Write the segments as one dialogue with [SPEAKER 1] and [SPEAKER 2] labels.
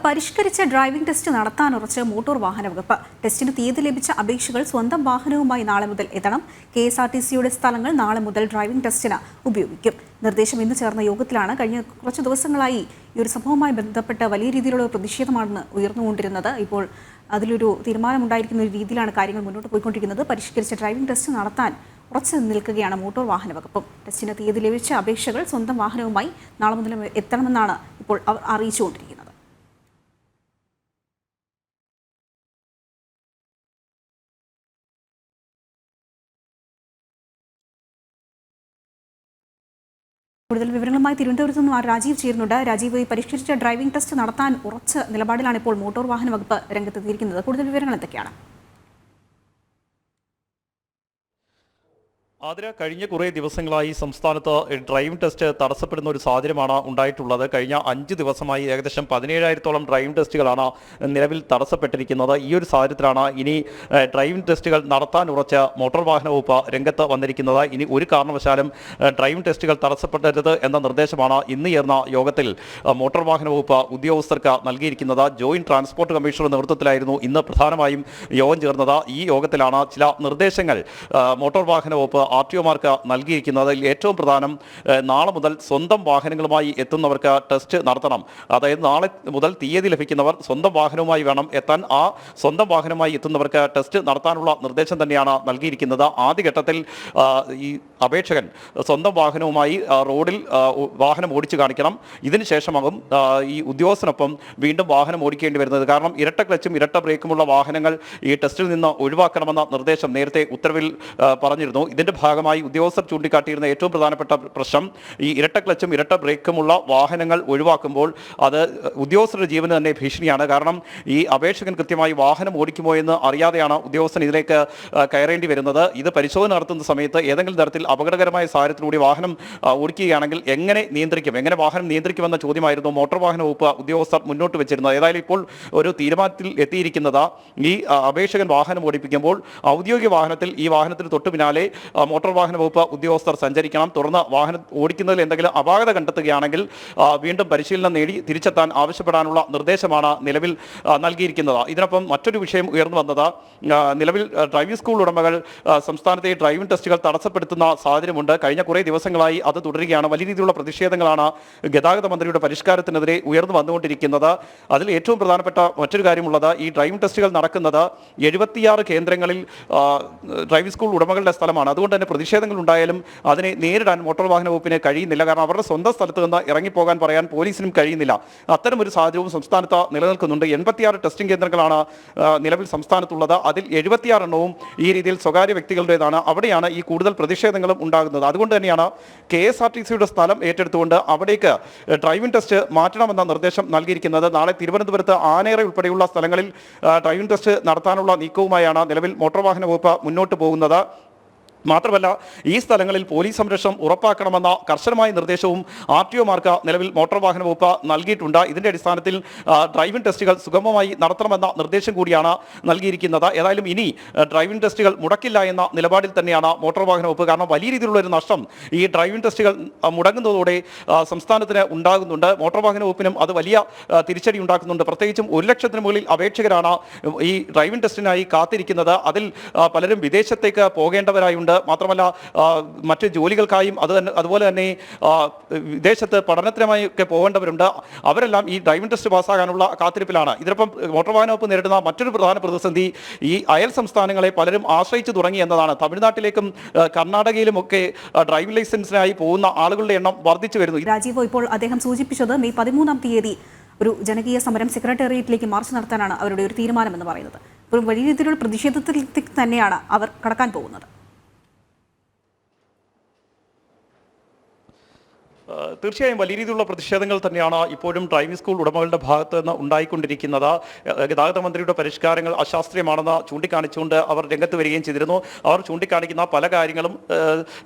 [SPEAKER 1] പരിഷ്കരിച്ച driving test നടത്താനുറച്ച് motor വാഹന വകുപ്പ്. ടെസ്റ്റിന് തീയതി ലഭിച്ച അപേക്ഷകൾ സ്വന്തം വാഹനവുമായി നാളെ മുതൽ എത്തണം. KSRTCയുടെ സ്ഥലങ്ങൾ നാളെ മുതൽ ഡ്രൈവിംഗ് ടെസ്റ്റിന് ഉപയോഗിക്കും. നിർദ്ദേശം ഇന്ന് ചേർന്ന യോഗത്തിലാണ്. കഴിഞ്ഞ കുറച്ച് ദിവസങ്ങളായി ഈ ഒരു സംഭവവുമായി ബന്ധപ്പെട്ട് വലിയ രീതിയിലുള്ള പ്രതിഷേധമാണ് ഉയർന്നുകൊണ്ടിരുന്നത്. ഇപ്പോൾ അതിലൊരു തീരുമാനമുണ്ടായിരിക്കുന്ന ഒരു രീതിയിലാണ് കാര്യങ്ങൾ മുന്നോട്ട് പോയിക്കൊണ്ടിരിക്കുന്നത്. പരിഷ്കരിച്ച ഡ്രൈവിംഗ് ടെസ്റ്റ് നടത്താൻ ഉറച്ചു നിൽക്കുകയാണ് മോട്ടോർ വാഹന വകുപ്പും. ടെസ്റ്റിന് തീയതി ലഭിച്ച അപേക്ഷകൾ സ്വന്തം വാഹനവുമായി നാളെ മുതൽ എത്തണമെന്നാണ് ഇപ്പോൾ അവർ അറിയിച്ചുകൊണ്ടിരിക്കുന്നത്. കൂടുതൽ വിവരങ്ങളുമായി തിരുവനന്തപുരത്ത് നിന്നും രാജീവ് ചേരുന്നുണ്ട്. രാജീവ്, ഈ പരിഷ്കരിച്ച ഡ്രൈവിംഗ് ടെസ്റ്റ് നടത്താൻ ഉറച്ച നിലപാടിലാണ് ഇപ്പോൾ മോട്ടോർ വാഹന വകുപ്പ് രംഗത്തെത്തിയിരിക്കുന്നത്. കൂടുതൽ വിവരങ്ങൾ എന്തൊക്കെയാണ്?
[SPEAKER 2] കഴിഞ്ഞ കുറേ ദിവസങ്ങളായി സംസ്ഥാനത്ത് ഡ്രൈവിംഗ് ടെസ്റ്റ് തടസ്സപ്പെടുന്ന ഒരു സാഹചര്യമാണ് ഉണ്ടായിട്ടുള്ളത്. കഴിഞ്ഞ 5 ദിവസമായി ഏകദേശം 17,000-ഓളം ഡ്രൈവിംഗ് ടെസ്റ്റുകളാണ് നിലവിൽ തടസ്സപ്പെട്ടിരിക്കുന്നത്. ഈ ഒരു സാഹചര്യത്തിലാണ് ഇനി ഡ്രൈവിംഗ് ടെസ്റ്റുകൾ നടത്താൻ ഉറച്ച മോട്ടോർ വാഹന വകുപ്പ് രംഗത്ത് വന്നിരിക്കുന്നത്. ഇനി ഒരു കാരണവശാലും ഡ്രൈവിംഗ് ടെസ്റ്റുകൾ തടസ്സപ്പെടരുത് എന്ന നിർദ്ദേശമാണ് ഇന്ന് ചേർന്ന യോഗത്തിൽ മോട്ടോർ വാഹന വകുപ്പ് ഉദ്യോഗസ്ഥർക്ക് നൽകിയിരിക്കുന്നത്. ജോയിന്റ് ട്രാൻസ്പോർട്ട് കമ്മീഷണറുടെ നേതൃത്വത്തിലായിരുന്നു ഇന്ന് പ്രധാനമായും യോഗം ചേർന്നത്. ഈ യോഗത്തിലാണ് ചില നിർദ്ദേശങ്ങൾ മോട്ടോർ വാഹന വകുപ്പ് RTOമാർക്ക് നൽകിയിരിക്കുന്നത്. ഏറ്റവും പ്രധാനം, നാളെ മുതൽ സ്വന്തം വാഹനങ്ങളുമായി എത്തുന്നവർക്ക് ടെസ്റ്റ് നടത്തണം. അതായത് നാളെ മുതൽ തീയതി ലഭിക്കുന്നവർ സ്വന്തം വാഹനവുമായി വേണം എത്താൻ. ആ സ്വന്തം വാഹനവുമായി എത്തുന്നവർക്ക് ടെസ്റ്റ് നടത്താനുള്ള നിർദ്ദേശം തന്നെയാണ് നൽകിയിരിക്കുന്നത്. ആദ്യഘട്ടത്തിൽ ഈ അപേക്ഷകൻ സ്വന്തം വാഹനവുമായി റോഡിൽ വാഹനം ഓടിച്ചു കാണിക്കണം. ഇതിനുശേഷമാകും ഈ ഉദ്യോഗസ്ഥനൊപ്പം വീണ്ടും വാഹനം ഓടിക്കേണ്ടി വരുന്നത്. കാരണം ഇരട്ട ക്ലച്ചും ഇരട്ട ബ്രേക്കുമുള്ള വാഹനങ്ങൾ ഈ ടെസ്റ്റിൽ നിന്ന് ഒഴിവാക്കണമെന്ന നിർദ്ദേശം നേരത്തെ ഉത്തരവിൽ പറഞ്ഞിരുന്നു. ഇതിന്റെ ഭാഗമായി ഉദ്യോഗസ്ഥർ ചൂണ്ടിക്കാട്ടിയിരുന്ന ഏറ്റവും പ്രധാനപ്പെട്ട പ്രശ്നം, ഈ ഇരട്ട ക്ലച്ചും ഇരട്ട ബ്രേക്കുമുള്ള വാഹനങ്ങൾ ഒഴിവാക്കുമ്പോൾ അത് ഉദ്യോഗസ്ഥരുടെ ജീവന് തന്നെ ഭീഷണിയാണ്. കാരണം ഈ അപേക്ഷകൻ കൃത്യമായി വാഹനം ഓടിക്കുമോ എന്ന് അറിയാതെയാണ് ഉദ്യോഗസ്ഥൻ ഇതിലേക്ക് കയറേണ്ടി വരുന്നത്. ഇത് പരിശോധന നടത്തുന്ന സമയത്ത് ഏതെങ്കിലും തരത്തിൽ അപകടകരമായ സാഹചര്യത്തിലൂടെ വാഹനം ഓടിക്കുകയാണെങ്കിൽ എങ്ങനെ വാഹനം നിയന്ത്രിക്കുമെന്ന ചോദ്യമായിരുന്നു മോട്ടോർ വാഹന വകുപ്പ് ഉദ്യോഗസ്ഥർ മുന്നോട്ട് വെച്ചിരുന്നത്. ഏതായാലും ഇപ്പോൾ ഒരു തീരുമാനത്തിൽ എത്തിയിരിക്കുന്നത്, ഈ അപേക്ഷകൻ വാഹനം ഓടിപ്പിക്കുമ്പോൾ ഔദ്യോഗിക വാഹനത്തിൽ ഈ വാഹനത്തിന് തൊട്ടു പിന്നാലെ മോട്ടോർ വാഹന വകുപ്പ് ഉദ്യോഗസ്ഥർ സഞ്ചരിക്കണം. തുടർന്ന് വാഹനം ഓടിക്കുന്നതിൽ എന്തെങ്കിലും അപാകത കണ്ടെത്തുകയാണെങ്കിൽ വീണ്ടും പരിശീലനം നേടി തിരിച്ചെത്താൻ ആവശ്യപ്പെടാനുള്ള നിർദ്ദേശമാണ് നിലവിൽ നൽകിയിരിക്കുന്നത്. ഇതിനൊപ്പം മറ്റൊരു വിഷയം ഉയർന്നു വന്നത്, നിലവിൽ ഡ്രൈവിംഗ് സ്കൂൾ ഉടമകൾ സംസ്ഥാനത്തെ ഡ്രൈവിംഗ് ടെസ്റ്റുകൾ തടസ്സപ്പെടുത്തുന്ന സാഹചര്യമുണ്ട്. കഴിഞ്ഞ കുറേ ദിവസങ്ങളായി അത് തുടരുകയാണ്. വലിയ രീതിയിലുള്ള പ്രതിഷേധങ്ങളാണ് ഗതാഗത മന്ത്രിയുടെ പരിഷ്കാരത്തിനെതിരെ ഉയർന്നു വന്നുകൊണ്ടിരിക്കുന്നത്. അതിൽ ഏറ്റവും പ്രധാനപ്പെട്ട മറ്റൊരു കാര്യമുള്ളത്, ഈ ഡ്രൈവിംഗ് ടെസ്റ്റുകൾ നടക്കുന്നത് 76 കേന്ദ്രങ്ങളിൽ ഡ്രൈവിംഗ് സ്കൂൾ ഉടമകളുടെ സ്ഥലമാണ്. അതുകൊണ്ട് തന്നെ പ്രതിഷേധങ്ങൾ ഉണ്ടായാലും അതിനെ നേരിടാൻ മോട്ടോർ വാഹന വകുപ്പിന് കഴിയുന്നില്ല. കാരണം അവരുടെ സ്വന്തം സ്ഥലത്ത് നിന്ന് ഇറങ്ങിപ്പോകാൻ പറയാൻ പോലീസിനും കഴിയുന്നില്ല. അത്തരമൊരു സാഹചര്യവും സംസ്ഥാനത്ത് നിലനിൽക്കുന്നുണ്ട്. 86 ടെസ്റ്റിംഗ് കേന്ദ്രങ്ങളാണ് നിലവിൽ സംസ്ഥാനത്തുള്ളത്. അതിൽ 76 എണ്ണവും ഈ രീതിയിൽ സ്വകാര്യ വ്യക്തികളുടേതാണ്. അവിടെയാണ് ഈ കൂടുതൽ പ്രതിഷേധങ്ങളും ഉണ്ടാകുന്നത്. അതുകൊണ്ട് തന്നെയാണ് KSRTCയുടെ സ്ഥലം ഏറ്റെടുത്തുകൊണ്ട് അവിടേക്ക് ഡ്രൈവിംഗ് ടെസ്റ്റ് മാറ്റണമെന്ന നിർദ്ദേശം നൽകിയിരിക്കുന്നത്. നാളെ തിരുവനന്തപുരത്ത് ആനേറ ഉൾപ്പെടെയുള്ള സ്ഥലങ്ങളിൽ ഡ്രൈവിംഗ് ടെസ്റ്റ് നടത്താനുള്ള നീക്കവുമായാണ് നിലവിൽ മോട്ടോർ വാഹന വകുപ്പ് മുന്നോട്ട് പോകുന്നത്. മാത്രമല്ല, ഈ സ്ഥലങ്ങളിൽ പോലീസ് സംരക്ഷണം ഉറപ്പാക്കണമെന്ന കർശനമായ നിർദ്ദേശവും RTOമാർക്ക് നിലവിൽ മോട്ടോർ വാഹന വകുപ്പ് നൽകിയിട്ടുണ്ട്. ഇതിന്റെ അടിസ്ഥാനത്തിൽ ഡ്രൈവിംഗ് ടെസ്റ്റുകൾ സുഗമമായി നടത്തണമെന്ന നിർദ്ദേശം കൂടിയാണ് നൽകിയിരിക്കുന്നത്. ഏതായാലും ഇനി ഡ്രൈവിംഗ് ടെസ്റ്റുകൾ മുടക്കില്ല എന്ന നിലപാടിൽ തന്നെയാണ് മോട്ടോർ വാഹന വകുപ്പ്. കാരണം വലിയ രീതിയിലുള്ള ഒരു നഷ്ടം ഈ ഡ്രൈവിംഗ് ടെസ്റ്റുകൾ മുടങ്ങുന്നതോടെ സംസ്ഥാനത്തിന് ഉണ്ടാകുന്നുണ്ട്. മോട്ടോർ വാഹന വകുപ്പിനും അത് വലിയ തിരിച്ചടി ഉണ്ടാക്കുന്നുണ്ട്. പ്രത്യേകിച്ചും 1 ലക്ഷത്തിന് മുകളിൽ അപേക്ഷകരാണ് ഈ ഡ്രൈവിംഗ് ടെസ്റ്റിനായി കാത്തിരിക്കുന്നത്. അതിൽ പലരും വിദേശത്തേക്ക് പോകേണ്ടവരായുണ്ട്. മാത്രമല്ല, മറ്റ് ജോലികൾക്കായും അതുപോലെ തന്നെ വിദേശത്ത് പഠനത്തിനുമായി ഒക്കെ പോകേണ്ടവരുണ്ട്. അവരെല്ലാം ഈ ഡ്രൈവിംഗ് ടെസ്റ്റ് പാസ്സാകാനുള്ള കാത്തിരിപ്പിലാണ്. ഇതിനൊപ്പം മോട്ടോർ വാഹന വകുപ്പ് നേരിടുന്ന മറ്റൊരു പ്രധാന പ്രതിസന്ധി, ഈ അയൽ സംസ്ഥാനങ്ങളെ പലരും ആശ്രയിച്ചു തുടങ്ങി എന്നതാണ്. തമിഴ്നാട്ടിലേക്കും കർണാടകയിലുമൊക്കെ ഡ്രൈവിംഗ് ലൈസൻസിനായി പോകുന്ന ആളുകളുടെ എണ്ണം വർദ്ധിച്ചു വരുന്നു.
[SPEAKER 1] രാജീവ്, ഇപ്പോൾ അദ്ദേഹം സൂചിപ്പിച്ചത് മെയ് 13-ാം തീയതി ഒരു ജനകീയ സമരം സെക്രട്ടേറിയറ്റിലേക്ക് മാർച്ച് നടത്താനാണ് അവരുടെ ഒരു തീരുമാനമെന്ന് പറയുന്നത്. ഒരു വലിയ രീതിയിലുള്ള പ്രതിഷേധത്തിൽ തന്നെയാണ് അവർ കടക്കാൻ പോകുന്നത്.
[SPEAKER 2] തീർച്ചയായും വലിയ രീതിയിലുള്ള പ്രതിഷേധങ്ങൾ തന്നെയാണ് ഇപ്പോഴും ഡ്രൈവിംഗ് സ്കൂൾ ഉടമകളുടെ ഭാഗത്ത് നിന്ന് ഉണ്ടായിക്കൊണ്ടിരിക്കുന്നത്. ഗതാഗത മന്ത്രിയുടെ പരിഷ്കാരങ്ങൾ അശാസ്ത്രീയമാണെന്ന് ചൂണ്ടിക്കാണിച്ചുകൊണ്ട് അവർ രംഗത്ത് വരികയും ചെയ്തിരുന്നു. അവർ ചൂണ്ടിക്കാണിക്കുന്ന പല കാര്യങ്ങളും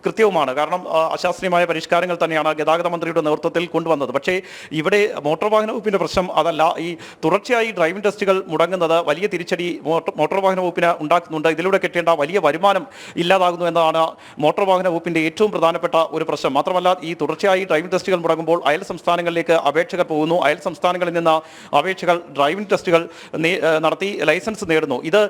[SPEAKER 2] കൃത്യവുമാണ്. കാരണം അശാസ്ത്രീയമായ പരിഷ്കാരങ്ങൾ തന്നെയാണ് ഗതാഗത മന്ത്രിയുടെ നേതൃത്വത്തിൽ കൊണ്ടുവന്നത്. പക്ഷേ ഇവിടെ മോട്ടോർ വാഹന വകുപ്പിന്റെ പ്രശ്നം അതല്ല. ഈ തുടർച്ചയായി ഡ്രൈവിംഗ് ടെസ്റ്റുകൾ മുടങ്ങുന്നത് വലിയ തിരിച്ചടി മോട്ടോർ വാഹന വകുപ്പിന് ഉണ്ടാക്കുന്നുണ്ട്. ഇതിലൂടെ കിട്ടേണ്ട വലിയ വരുമാനം ഇല്ലാതാകുന്നു എന്നതാണ് മോട്ടോർ വാഹന വകുപ്പിന്റെ ഏറ്റവും പ്രധാനപ്പെട്ട ഒരു പ്രശ്നം. മാത്രമല്ല, ഈ തുടർച്ചയായി ഡ്രൈവിംഗ് ടെസ്റ്റുകൾ മുടങ്ങുമ്പോൾ അയൽ സംസ്ഥാനങ്ങളിലേക്ക് അപേക്ഷകർ പോകുന്നു. അയൽ സംസ്ഥാനങ്ങളിൽ നിന്ന് അപേക്ഷകൾ ഡ്രൈവിംഗ് ടെസ്റ്റുകൾ നടത്തി ലൈസൻസ് നേടുന്നു. ഇത്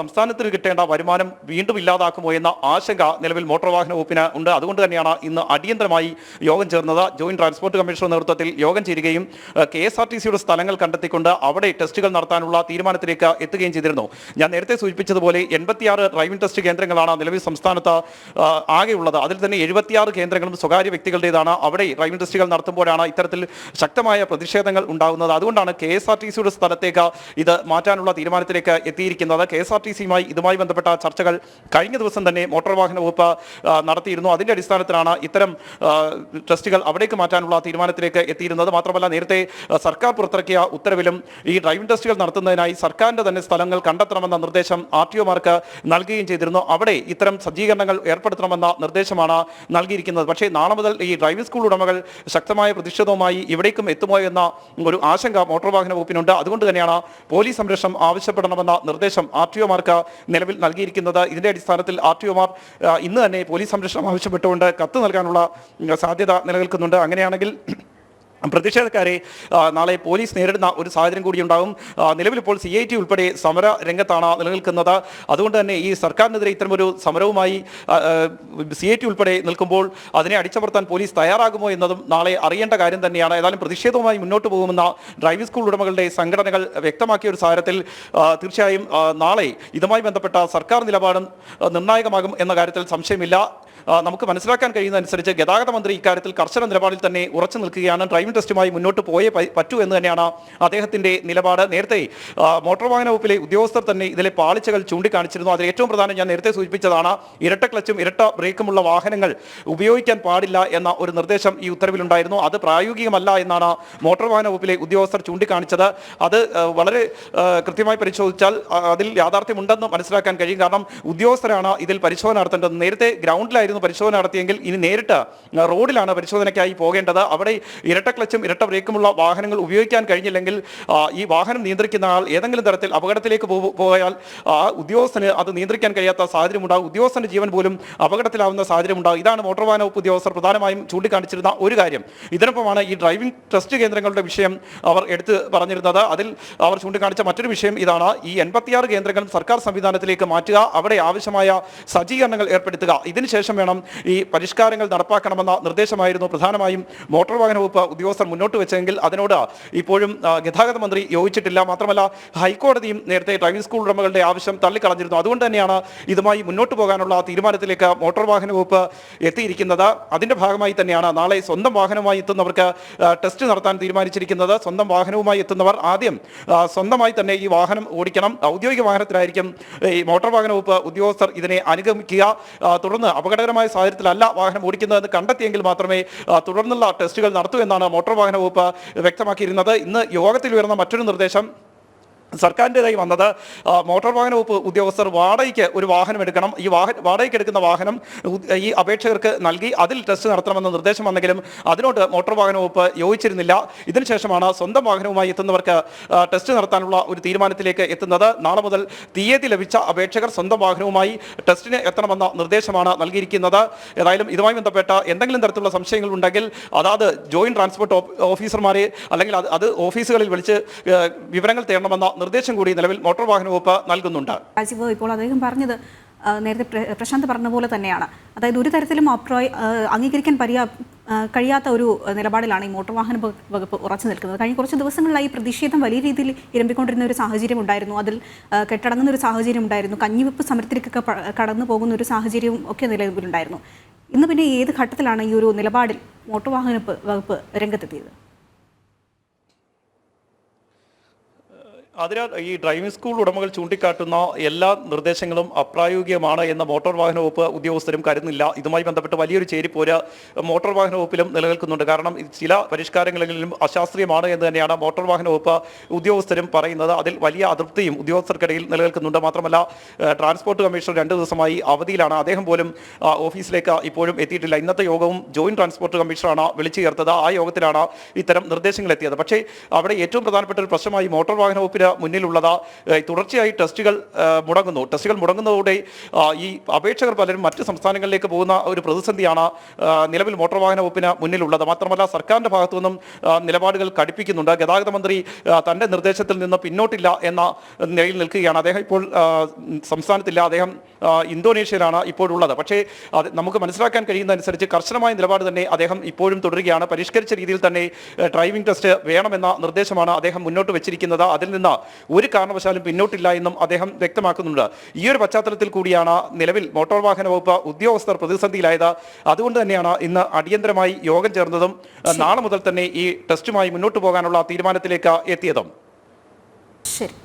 [SPEAKER 2] സംസ്ഥാനത്തിന് കിട്ടേണ്ട വരുമാനം വീണ്ടും ഇല്ലാതാക്കുമോ എന്ന ആശങ്ക നിലവിൽ മോട്ടോർ വാഹന വകുപ്പിന് ഉണ്ട്. അതുകൊണ്ട് തന്നെയാണ് ഇന്ന് അടിയന്തരമായി യോഗം ചേർന്നത്. ജോയിന്റ് ട്രാൻസ്പോർട്ട് കമ്മീഷണറുടെ നേതൃത്വത്തിൽ യോഗം ചേരുകയും KSRTCയുടെ സ്ഥലങ്ങൾ കണ്ടെത്തിക്കൊണ്ട് അവിടെ ടെസ്റ്റുകൾ നടത്താനുള്ള തീരുമാനത്തിലേക്ക് എത്തുകയും ചെയ്തിരുന്നു. ഞാൻ നേരത്തെ സൂചിപ്പിച്ചതുപോലെ 86 ഡ്രൈവിംഗ് ടെസ്റ്റ് കേന്ദ്രങ്ങളാണ് നിലവിൽ സംസ്ഥാനത്ത് ആകെയുള്ളത്. അതിൽ തന്നെ 76 കേന്ദ്രങ്ങളും സ്വകാര്യ വ്യക്തികളുടേതാണ്. അവിടെ ഡ്രൈവിംഗ് ടെസ്റ്റുകൾ നടത്തുമ്പോഴാണ് ഇത്തരത്തിൽ ശക്തമായ പ്രതിഷേധങ്ങൾ ഉണ്ടാകുന്നത്. അതുകൊണ്ടാണ് KSRTCയുടെ സ്ഥലത്തേക്ക് ഇത് മാറ്റാനുള്ള തീരുമാനത്തിലേക്ക് എത്തിയിരിക്കുന്നത്. KSRTCയുമായി ഇതുമായി ബന്ധപ്പെട്ട ചർച്ചകൾ കഴിഞ്ഞ ദിവസം തന്നെ മോട്ടോർ വാഹന വകുപ്പ് നടത്തിയിരുന്നു. അതിന്റെ അടിസ്ഥാനത്തിലാണ് ഇത്തരം ടെസ്റ്റുകൾ അവിടേക്ക് മാറ്റാനുള്ള തീരുമാനത്തിലേക്ക് എത്തിയിരുന്നത്. മാത്രമല്ല നേരത്തെ സർക്കാർ പുറത്തിറക്കിയ ഉത്തരവിലും ഈ ഡ്രൈവിംഗ് ടെസ്റ്റുകൾ നടത്തുന്നതിനായി സർക്കാരിന്റെ തന്നെ സ്ഥലങ്ങൾ കണ്ടെത്തണമെന്ന നിർദ്ദേശം RTOമാർക്ക് നൽകുകയും ചെയ്തിരുന്നു. അവിടെ ഇത്തരം സജ്ജീകരണങ്ങൾ ഏർപ്പെടുത്തണമെന്ന നിർദ്ദേശമാണ് നൽകിയിരിക്കുന്നത്. പക്ഷേ നാളെ മുതൽ ഈ ഡ്രൈവിംഗ് സ്കൂൾ ഉടമകൾ ശക്തമായ പ്രതിഷേധവുമായി ഇവിടേക്കും എത്തുമോ എന്ന ഒരു ആശങ്ക മോട്ടോർ വാഹന വകുപ്പിനുണ്ട്. അതുകൊണ്ട് തന്നെയാണ് പോലീസ് സംരക്ഷണം ആവശ്യപ്പെടണമെന്ന നിർദ്ദേശം RTOമാർക്ക് നിലവിൽ നൽകിയിരിക്കുന്നത്. ഇതിന്റെ അടിസ്ഥാനത്തിൽ RTOമാർ ഇന്ന് തന്നെ പോലീസ് സംരക്ഷണം ആവശ്യപ്പെട്ടുകൊണ്ട് കത്ത് നൽകാനുള്ള സാധ്യത നിലനിൽക്കുന്നുണ്ട്. അങ്ങനെയാണെങ്കിൽ പ്രതിഷേധക്കാരെ നാളെ പോലീസ് നേരിടുന്ന ഒരു സാഹചര്യം കൂടി ഉണ്ടാകും. നിലവിൽ ഇപ്പോൾ CIT ഉൾപ്പെടെ സമര രംഗത്താണ് നിലനിൽക്കുന്നത്. അതുകൊണ്ട് തന്നെ ഈ സർക്കാരിനെതിരെ ഇത്തരമൊരു സമരവുമായി CIT ഉൾപ്പെടെ നിൽക്കുമ്പോൾ അതിനെ അടിച്ചമർത്താൻ പോലീസ് തയ്യാറാകുമോ എന്നതും നാളെ അറിയേണ്ട കാര്യം തന്നെയാണ്. ഏതായാലും പ്രതിഷേധവുമായി മുന്നോട്ട് പോകുമെന്ന ഡ്രൈവിംഗ് സ്കൂൾ ഉടമകളുടെ സംഘടനകൾ വ്യക്തമാക്കിയ ഒരു സാഹചര്യത്തിൽ തീർച്ചയായും നാളെ ഇതുമായി ബന്ധപ്പെട്ട സർക്കാർ നിലപാടും നിർണായകമാകും എന്ന കാര്യത്തിൽ സംശയമില്ല. നമുക്ക് മനസ്സിലാക്കാൻ കഴിയുന്നതനുസരിച്ച് ഗതാഗത മന്ത്രി ഇക്കാര്യത്തിൽ കർശന നിലപാടിൽ തന്നെ ഉറച്ചു നിൽക്കുകയാണ്. ഡ്രൈവിംഗ് ടെസ്റ്റുമായി മുന്നോട്ട് പോയേ പറ്റൂ എന്ന് തന്നെയാണ് അദ്ദേഹത്തിന്റെ നിലപാട്. നേരത്തെ മോട്ടോർ വാഹന വകുപ്പിലെ ഉദ്യോഗസ്ഥർ തന്നെ ഇതിലെ പാളിച്ചകൾ ചൂണ്ടിക്കാണിച്ചിരുന്നു. അതിൽ ഏറ്റവും പ്രധാനം ഞാൻ നേരത്തെ സൂചിപ്പിച്ചതാണ്, ഇരട്ട ക്ലച്ചും ഇരട്ട ബ്രേക്കുമുള്ള വാഹനങ്ങൾ ഉപയോഗിക്കാൻ പാടില്ല എന്ന ഒരു നിർദ്ദേശം ഈ ഉത്തരവിലുണ്ടായിരുന്നു. അത് പ്രായോഗികമല്ല എന്നാണ് മോട്ടോർ വാഹന വകുപ്പിലെ ഉദ്യോഗസ്ഥർ ചൂണ്ടിക്കാണിച്ചത്. അത് വളരെ കൃത്യമായി പരിശോധിച്ചാൽ അതിൽ യാഥാർത്ഥ്യമുണ്ടെന്ന് മനസ്സിലാക്കാൻ കഴിയും. കാരണം ഉദ്യോഗസ്ഥരാണ് ഇതിൽ പരിശോധന നടത്തേണ്ടത്. നേരത്തെ ഗ്രൗണ്ടിലായിരുന്നു പരിശോധന നടത്തിയെങ്കിൽ ഇനി നേരിട്ട് റോഡിലാണ് പരിശോധനയ്ക്കായി പോകേണ്ടത്. അവിടെ ഇരട്ട ക്ലച്ചും ഇരട്ട ബ്രേക്കുമുള്ള വാഹനങ്ങൾ ഉപയോഗിക്കാൻ കഴിഞ്ഞില്ലെങ്കിൽ ഈ വാഹനം നിയന്ത്രിക്കുന്ന ആൾ ഏതെങ്കിലും തരത്തിൽ അപകടത്തിലേക്ക് പോയാൽ ആ ഉദ്യോഗസ്ഥന് അത് നിയന്ത്രിക്കാൻ കഴിയാത്ത സാഹചര്യം ഉണ്ടാകും. ഉദ്യോഗസ്ഥന്റെ ജീവൻ പോലും അപകടത്തിലാവുന്ന സാഹചര്യം ഉണ്ടാകും. ഇതാണ് മോട്ടോർ വാഹന വകുപ്പ് ഉദ്യോഗസ്ഥർ പ്രധാനമായും ചൂണ്ടിക്കാണിച്ചിരുന്ന ഒരു കാര്യം. ഇതിനൊപ്പമാണ് ഈ ഡ്രൈവിംഗ് ടെസ്റ്റ് കേന്ദ്രങ്ങളുടെ വിഷയം അവർ എടുത്ത് പറഞ്ഞിരുന്നത്. അതിൽ അവർ ചൂണ്ടിക്കാണിച്ച മറ്റൊരു വിഷയം ഇതാണ്, ഈ 86 കേന്ദ്രങ്ങളും സർക്കാർ സംവിധാനത്തിലേക്ക് മാറ്റുക, അവിടെ ആവശ്യമായ സജ്ജീകരണങ്ങൾ ഏർപ്പെടുത്തുക. ഇതിനുശേഷം വേണം ഈ പരിഷ്കാരങ്ങൾ നടപ്പാക്കണമെന്ന നിർദ്ദേശമായിരുന്നു പ്രധാനമായും മോട്ടോർ വാഹന വകുപ്പ് ഉദ്യോഗസ്ഥർ മുന്നോട്ട് വെച്ചെങ്കിൽ അതിനോട് ഇപ്പോഴും ഗതാഗത മന്ത്രി യോജിച്ചിട്ടില്ല. മാത്രമല്ല ഹൈക്കോടതിയും നേരത്തെ ഡ്രൈവിംഗ് സ്കൂൾ ഉടമകളുടെ ആവശ്യം തള്ളിക്കളഞ്ഞിരുന്നു. അതുകൊണ്ട് തന്നെയാണ് ഇതുമായി മുന്നോട്ട് പോകാനുള്ള തീരുമാനത്തിലേക്ക് മോട്ടോർ വാഹന വകുപ്പ് എത്തിയിരിക്കുന്നത്. അതിന്റെ ഭാഗമായി തന്നെയാണ് നാളെ സ്വന്തം വാഹനവുമായി എത്തുന്നവർക്ക് ടെസ്റ്റ് നടത്താൻ തീരുമാനിച്ചിരിക്കുന്നത്. സ്വന്തം വാഹനവുമായി എത്തുന്നവർ ആദ്യം സ്വന്തമായി തന്നെ ഈ വാഹനം ഓടിക്കണം. ഔദ്യോഗിക വാഹനത്തിലായിരിക്കും ഈ മോട്ടോർ വാഹന വകുപ്പ് ഉദ്യോഗസ്ഥർ ഇതിനെ അനുഗമിക്കുക. തുടർന്ന് അപകടകരമായ സാഹചര്യത്തിലല്ല വാഹനം ഓടിക്കുന്നതെന്ന് കണ്ടെത്തിയെങ്കിൽ മാത്രമേ തുടർന്നുള്ള ടെസ്റ്റുകൾ നടത്തൂ എന്നാണ് മോട്ടോർ വാഹന വകുപ്പ് വ്യക്തമാക്കിയിരുന്നത്. ഇന്ന് യോഗത്തിൽ ഉയർന്ന മറ്റൊരു നിർദ്ദേശം സർക്കാരിൻ്റെതായി വന്നത്, മോട്ടോർ വാഹന വകുപ്പ് ഉദ്യോഗസ്ഥർ വാടകയ്ക്ക് ഒരു വാഹനം എടുക്കണം. ഈ വാടകയ്ക്ക് എടുക്കുന്ന വാഹനം ഈ അപേക്ഷകർക്ക് നൽകി അതിൽ ടെസ്റ്റ് നടത്തണമെന്ന നിർദ്ദേശം വന്നെങ്കിലും അതിനോട് മോട്ടോർ വാഹന വകുപ്പ് യോജിച്ചിരുന്നില്ല. ഇതിനുശേഷമാണ് സ്വന്തം വാഹനവുമായി എത്തുന്നവർക്ക് ടെസ്റ്റ് നടത്താനുള്ള ഒരു തീരുമാനത്തിലേക്ക് എത്തുന്നത്. നാളെ മുതൽ തീയതി ലഭിച്ച അപേക്ഷകർ സ്വന്തം വാഹനവുമായി ടെസ്റ്റിന് എത്തണമെന്ന നിർദ്ദേശമാണ് നൽകിയിരിക്കുന്നത്. ഏതായാലും ഇതുമായി ബന്ധപ്പെട്ട എന്തെങ്കിലും തരത്തിലുള്ള സംശയങ്ങൾ ഉണ്ടെങ്കിൽ അതാത് ജോയിന്റ് ട്രാൻസ്പോർട്ട് ഓഫീസർമാരെ അല്ലെങ്കിൽ അത് ഓഫീസുകളിൽ വിളിച്ച് വിവരങ്ങൾ തേടണമെന്ന നിർദ്ദേശം കൂടി നിലവിൽ മോട്ടോർ വാഹന വകുപ്പ് നൽകുന്നുണ്ട്.
[SPEAKER 1] രാജീവ്, ഇപ്പോൾ അദ്ദേഹം പറഞ്ഞത് നേരത്തെ പ്രശാന്ത് പറഞ്ഞ പോലെ തന്നെയാണ്. അതായത് ഒരു തരത്തിലും അംഗീകരിക്കാൻ കഴിയാത്ത ഒരു നിലപാടിലാണ് ഈ മോട്ടോർ വാഹന വകുപ്പ് ഉറച്ചു നിൽക്കുന്നത്. കഴിഞ്ഞ കുറച്ച് ദിവസങ്ങളിലായി പ്രതിഷേധം വലിയ രീതിയിൽ ഇരമ്പിക്കൊണ്ടിരുന്ന ഒരു സാഹചര്യം ഉണ്ടായിരുന്നു. അതിൽ കെട്ടടങ്ങുന്ന ഒരു സാഹചര്യം ഉണ്ടായിരുന്നു. കഞ്ഞിവെപ്പ് സമരത്തിലേക്കൊക്കെ കടന്നു പോകുന്ന ഒരു സാഹചര്യവും ഒക്കെ നിലവിലുണ്ടായിരുന്നു. ഇന്ന് പിന്നെ ഏത് ഘട്ടത്തിലാണ് ഈ ഒരു നിലപാടിൽ മോട്ടോർ വാഹന വകുപ്പ് രംഗത്തെത്തിയത്?
[SPEAKER 2] അതിനാൽ ഈ ഡ്രൈവിംഗ് സ്കൂൾ ഉടമകൾ ചൂണ്ടിക്കാട്ടുന്ന എല്ലാ നിർദ്ദേശങ്ങളും അപ്രായോഗികമാണ് എന്ന മോട്ടോർ വാഹന വകുപ്പ് ഉദ്യോഗസ്ഥരും കരുതുന്നില്ല. ഇതുമായി ബന്ധപ്പെട്ട് വലിയൊരു ചേരിപ്പോര് മോട്ടോർ വാഹന വകുപ്പിലും നിലനിൽക്കുന്നുണ്ട്. കാരണം ചില പരിഷ്കാരങ്ങളിലും അശാസ്ത്രീയമാണ് എന്ന് തന്നെയാണ് മോട്ടോർ വാഹന വകുപ്പ് ഉദ്യോഗസ്ഥരും പറയുന്നത്. അതിൽ വലിയ അതൃപ്തിയും ഉദ്യോഗസ്ഥർക്കിടയിൽ നിലനിൽക്കുന്നുണ്ട്. മാത്രമല്ല ട്രാൻസ്പോർട്ട് കമ്മീഷണർ 2 ദിവസമായി അവധിയിലാണ്. അദ്ദേഹം പോലും ഓഫീസിലേക്ക് ഇപ്പോഴും എത്തിയിട്ടില്ല. ഇന്നത്തെ യോഗവും ജോയിന്റ് ട്രാൻസ്പോർട്ട് കമ്മീഷണറാണ് വിളിച്ചു ചേർത്തത്. ആ യോഗത്തിലാണ് ഇത്തരം നിർദ്ദേശങ്ങൾ എത്തിയത്. പക്ഷേ അവിടെ ഏറ്റവും പ്രധാനപ്പെട്ട ഒരു പ്രശ്നമായി മോട്ടോർ വാഹന വകുപ്പിന് മുന്നിലുള്ളത് തുടർച്ചയായി ടെസ്റ്റുകൾ മുടങ്ങുന്നതോടെ ഈ അപേക്ഷകർ പലരും മറ്റ് സംസ്ഥാനങ്ങളിലേക്ക് പോകുന്ന ഒരു പ്രതിസന്ധിയാണ് നിലവിൽ മോട്ടോർ വാഹന വകുപ്പിന് മുന്നിലുള്ളത്. മാത്രമല്ല സർക്കാരിന്റെ ഭാഗത്തു നിന്നും നിലപാടുകൾ കടുപ്പിക്കുന്നുണ്ട്. ഗതാഗത മന്ത്രി തന്റെ നിർദ്ദേശത്തിൽ നിന്ന് പിന്നോട്ടില്ല എന്ന നിലയിൽ നിൽക്കുകയാണ്. അദ്ദേഹം ഇപ്പോൾ സംസ്ഥാനത്തില്ല, അദ്ദേഹം ഇന്തോനേഷ്യയിലാണ് ഇപ്പോഴുള്ളത്. പക്ഷേ നമുക്ക് മനസ്സിലാക്കാൻ കഴിയുന്നതനുസരിച്ച് കർശനമായ നിലപാട് തന്നെ അദ്ദേഹം ഇപ്പോഴും തുടരുകയാണ്. പരിഷ്കരിച്ച രീതിയിൽ തന്നെ ഡ്രൈവിംഗ് ടെസ്റ്റ് വേണമെന്ന നിർദ്ദേശമാണ് അദ്ദേഹം മുന്നോട്ട് വെച്ചിരിക്കുന്നത്. അതിൽ നിന്ന് ഒരു കാരണവശാലും പിന്നോട്ടില്ല എന്നും അദ്ദേഹം വ്യക്തമാക്കുന്നുണ്ട്. ഈ ഒരു പശ്ചാത്തലത്തിൽ കൂടിയാണ് നിലവിൽ മോട്ടോർ വാഹന വകുപ്പ് ഉദ്യോഗസ്ഥർ പ്രതിസന്ധിയിലായത്. അതുകൊണ്ട് തന്നെയാണ് ഇന്ന് അടിയന്തരമായി യോഗം ചേർന്നതും നാളെ മുതൽ തന്നെ ഈ ടെസ്റ്റുമായി മുന്നോട്ട് പോകാനുള്ള തീരുമാനത്തിലേക്ക് എത്തിയതും.
[SPEAKER 1] ശരി.